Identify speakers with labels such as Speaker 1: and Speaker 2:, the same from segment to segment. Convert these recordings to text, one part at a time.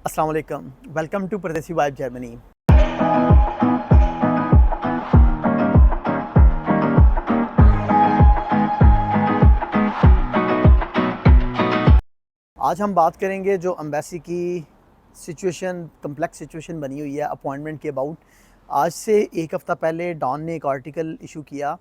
Speaker 1: अस्सलाम वालेकुम, welcome to परदेसी वाइब जर्मनी। आज हम बात करेंगे जो एम्बेसी की सिचुएशन, कम्प्लेक्स सिचुएशन बनी हुई है अपॉइंटमेंट के अबाउट। आज से एक हफ़्ता पहले डॉन ने एक आर्टिकल इशू किया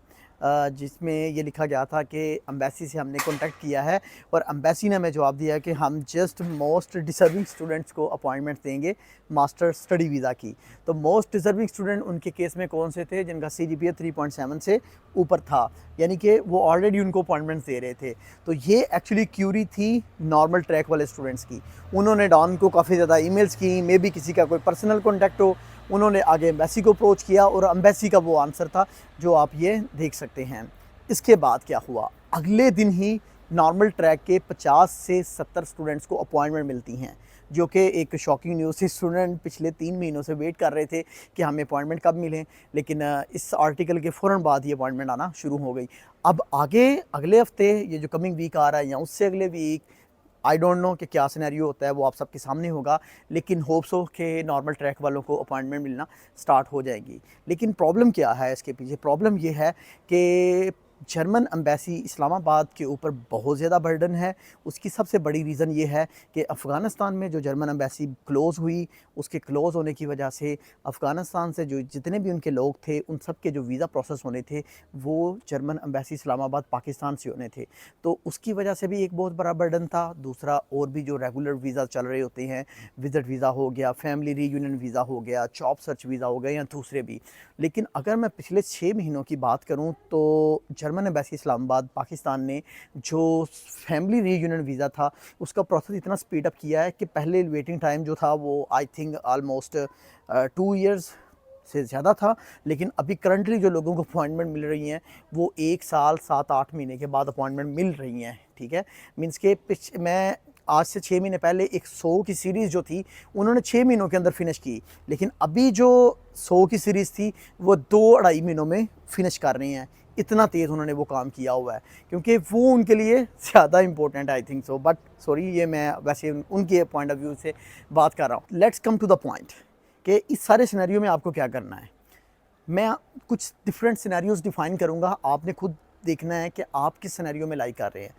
Speaker 1: जिसमें ये लिखा गया था कि एम्बेसी से हमने कांटेक्ट किया है और एम्बेसी ने हमें जवाब दिया कि हम जस्ट मोस्ट डिज़र्विंग स्टूडेंट्स को अपॉइंटमेंट देंगे मास्टर स्टडी वीज़ा की। तो मोस्ट डिज़र्विंग स्टूडेंट उनके केस में कौन से थे? जिनका CGPA 3.7 से ऊपर था, यानी कि वो ऑलरेडी उनको अपॉइंटमेंट्स दे रहे थे। तो ये एक्चुअली क्यूरी थी नॉर्मल ट्रैक वाले स्टूडेंट्स की। उन्होंने डॉन को काफ़ी ज़्यादा ईमेल्स की, मे बी किसी का कोई पर्सनल कॉन्टैक्ट हो, उन्होंने आगे एम्बेसी को अप्रोच किया और एम्बेसी का वो आंसर था जो आप ये देख सकते हैं। इसके बाद क्या हुआ? अगले दिन ही नॉर्मल ट्रैक के 50 से 70 स्टूडेंट्स को अपॉइंटमेंट मिलती हैं, जो कि एक शॉकिंग न्यूज़ थी। स्टूडेंट पिछले 3 महीनों से वेट कर रहे थे कि हमें अपॉइंटमेंट कब मिलें, लेकिन इस आर्टिकल के फ़ौरन बाद ये अपॉइंटमेंट आना शुरू हो गई। अब आगे अगले हफ़्ते ये जो कमिंग वीक आ रहा है या उससे अगले वीक, आई डोंट नो कि क्या सिनेरियो होता है, वो आप सबके सामने होगा, लेकिन होप्स हो कि नॉर्मल ट्रैक वालों को अपॉइंटमेंट मिलना स्टार्ट हो जाएगी। लेकिन प्रॉब्लम क्या है इसके पीछे? प्रॉब्लम ये है कि जर्मन एम्बेसी इस्लामाबाद के ऊपर बहुत ज़्यादा बर्डन है। उसकी सबसे बड़ी रीज़न ये है कि अफ़गानिस्तान में जो जर्मन एम्बेसी क्लोज़ हुई, उसके क्लोज़ होने की वजह से अफ़गानिस्तान से जो जितने भी उनके लोग थे, उन सब के जो वीज़ा प्रोसेस होने थे, वो जर्मन एम्बेसी इस्लामाबाद पाकिस्तान से होने थे। तो उसकी वजह से भी एक बहुत बड़ा बर्डन था। दूसरा, और भी जो रेगुलर वीज़ा चल रहे होते हैं, विज़िट वीज़ा हो गया, फैमिली रीयूनियन वीज़ा हो गया, जॉब सर्च वीज़ा हो गया या दूसरे भी। लेकिन अगर मैं पिछले 6 महीनों की बात करूं तो जर्मन एम्बेसी इस्लामाबाद पाकिस्तान ने जो फैमिली रीयूनियन वीज़ा था, उसका प्रोसेस इतना स्पीड अप किया है कि पहले वेटिंग टाइम जो था वो आई थिंक ऑलमोस्ट 2 इयर्स से ज़्यादा था। लेकिन अभी करंटली जो लोगों को अपॉइंटमेंट मिल रही हैं, वो 1 साल 7-8 महीने के बाद अपॉइंटमेंट मिल रही हैं। ठीक है, मीन्स के मैं आज से 6 महीने पहले एक 100 की सीरीज़ जो थी, उन्होंने 6 महीनों के अंदर फिनिश की, लेकिन अभी जो 100 की सीरीज़ थी वो 2-2.5 महीनों में फिनिश कर रही हैं। इतना तेज़ उन्होंने वो काम किया हुआ है, क्योंकि वो उनके लिए ज़्यादा इंपॉर्टेंट है, I think so. But sorry, ये मैं वैसे उनके पॉइंट ऑफ व्यू से बात कर रहा हूँ। Let's come to the point कि इस सारे सिनेरियो में आपको क्या करना है। मैं कुछ डिफरेंट सिनेरियोज़ डिफ़ाइन करूँगा, आपने खुद देखना है कि आप किस सिनेरियो में लाइक कर रहे हैं।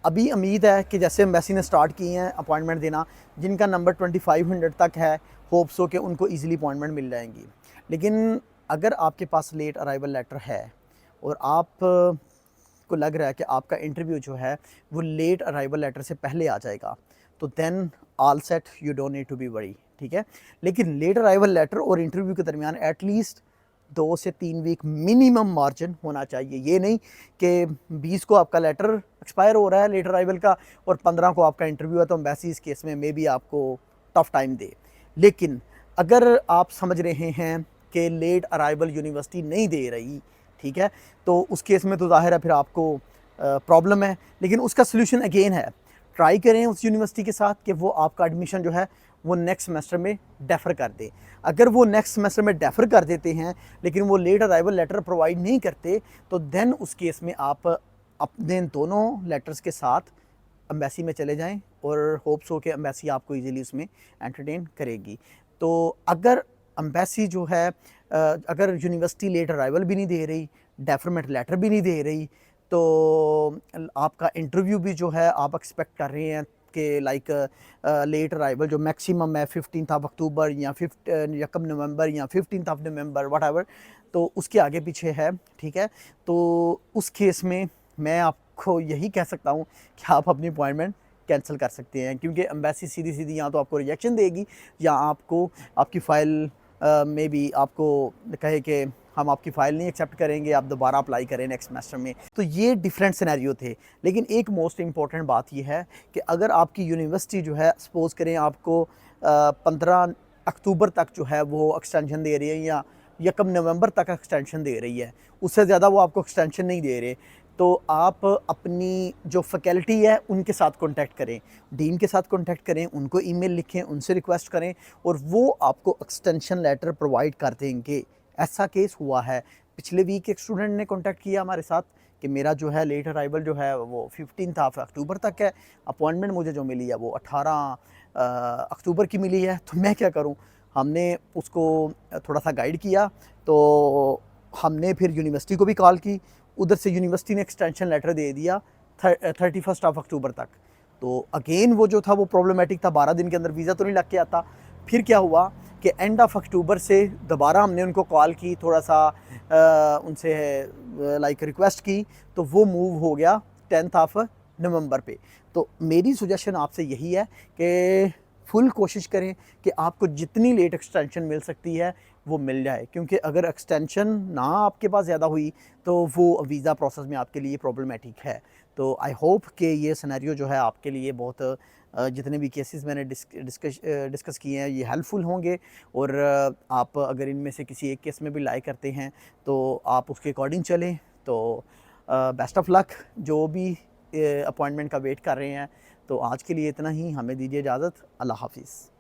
Speaker 1: अभी उम्मीद है कि जैसे एम्बेसी ने स्टार्ट की हैं अपॉइंटमेंट देना, जिनका नंबर 2500 तक है, होप्स हो कि उनको ईज़िली अपॉइंटमेंट मिल जाएंगी। लेकिन अगर आपके पास लेट अराइवल लेटर है और आप को लग रहा है कि आपका इंटरव्यू जो है वो लेट अराइवल लेटर से पहले आ जाएगा, तो then all set, you don't need to be worry. ठीक है, लेकिन लेट अराइवल लेटर और इंटरव्यू के दरमियान एटलीस्ट 2 से 3 वीक मिनिमम मार्जिन होना चाहिए। ये नहीं कि 20 को आपका लेटर एक्सपायर हो रहा है लेट अराइवल का और 15 को आपका इंटरव्यू है, तो एम्बेसी इस केस में मे बी आपको टफ टाइम दे। लेकिन अगर आप समझ रहे हैं कि लेट अराइवल यूनिवर्सिटी नहीं दे रही, ठीक है, तो उस केस में तो ज़ाहिर है फिर आपको प्रॉब्लम है। लेकिन उसका सलूशन अगेन है, ट्राई करें उस यूनिवर्सिटी के साथ कि वो आपका एडमिशन जो है वो नेक्स्ट सेमेस्टर में डेफ़र कर दे। अगर वो नेक्स्ट सेमेस्टर में डेफ़र कर देते हैं लेकिन वो लेट अराइवल लेटर प्रोवाइड नहीं करते, तो देन उस केस में आप अपने दोनों लेटर्स के साथ एम्बेसी में चले जाएं और होप्स हो कि एम्बेसी आपको इजीली उसमें एंटरटेन करेगी। तो अगर एम्बेसी जो है अगर यूनिवर्सिटी लेट अराइवल भी नहीं दे रही, डेफरमेंट लेटर भी नहीं दे रही, तो आपका इंटरव्यू भी जो है आप एक्सपेक्ट कर रहे हैं कि लाइक लेट अराइवल जो मैक्सिमम है 15 ऑफ अक्टूबर या यकम नवंबर या 15 ऑफ नवंबर वट, तो उसके आगे पीछे है। ठीक है, तो उस केस में मैं आपको यही कह सकता हूँ कि आप अपनी अपॉइंटमेंट कैंसिल कर सकते हैं, क्योंकि एम्बेसी सीधी सीधी या तो आपको रिजेक्शन देगी या आपको आपकी फ़ाइल में भी आपको कहे कि हम आपकी फ़ाइल नहीं एक्सेप्ट करेंगे, आप दोबारा अप्लाई करें नेक्स्ट सेमेस्टर में। तो ये डिफरेंट सिनेरियो थे। लेकिन एक मोस्ट इंपॉर्टेंट बात ये है कि अगर आपकी यूनिवर्सिटी जो है सपोज़ करें आपको 15 अक्टूबर तक जो है वो एक्सटेंशन दे रही है या यकम नवंबर तक एक्सटेंशन दे रही है, उससे ज़्यादा वो आपको एक्सटेंशन नहीं दे रहे, तो आप अपनी जो फैकल्टी है उनके साथ कांटेक्ट करें, डीन के साथ कांटेक्ट करें, उनको ईमेल लिखें, उनसे रिक्वेस्ट करें और वो आपको एक्सटेंशन लेटर प्रोवाइड कर देंगे। ऐसा केस हुआ है। पिछले वीक एक स्टूडेंट ने कांटेक्ट किया हमारे साथ कि मेरा जो है लेट अराइवल जो है वो 15 ऑफ अक्टूबर तक है, अपॉइंटमेंट मुझे जो मिली है वो 18 अक्टूबर की मिली है, तो मैं क्या करूं। हमने उसको थोड़ा सा गाइड किया, तो हमने फिर यूनिवर्सिटी को भी कॉल की, उधर से यूनिवर्सिटी ने एक्सटेंशन लेटर दे दिया 31 अक्टूबर तक। तो अगेन वो जो था वो प्रॉब्लमेटिक था, 12 दिन के अंदर वीज़ा तो नहीं लग के आता। फिर क्या हुआ कि एंड ऑफ अक्टूबर से दोबारा हमने उनको कॉल की, थोड़ा सा उनसे लाइक रिक्वेस्ट की, तो वो मूव हो गया 10 नवंबर पे। तो मेरी सजेशन आपसे यही है कि फुल कोशिश करें कि आपको जितनी लेट एक्सटेंशन मिल सकती है वो मिल जाए, क्योंकि अगर एक्सटेंशन ना आपके पास ज़्यादा हुई तो वो वीज़ा प्रोसेस में आपके लिए प्रॉब्लमेटिक है। तो आई होप कि ये सिनेरियो जो है आपके लिए बहुत जितने भी केसेस मैंने डिस्कस किए हैं ये हेल्पफुल होंगे। और आप अगर इनमें से किसी एक केस में भी लाई करते हैं तो आप उसके अकॉर्डिंग चलें। तो बेस्ट ऑफ लक जो भी अपॉइंटमेंट का वेट कर रहे हैं। तो आज के लिए इतना ही, हमें दीजिए इजाज़त। अल्लाह हाफिज़।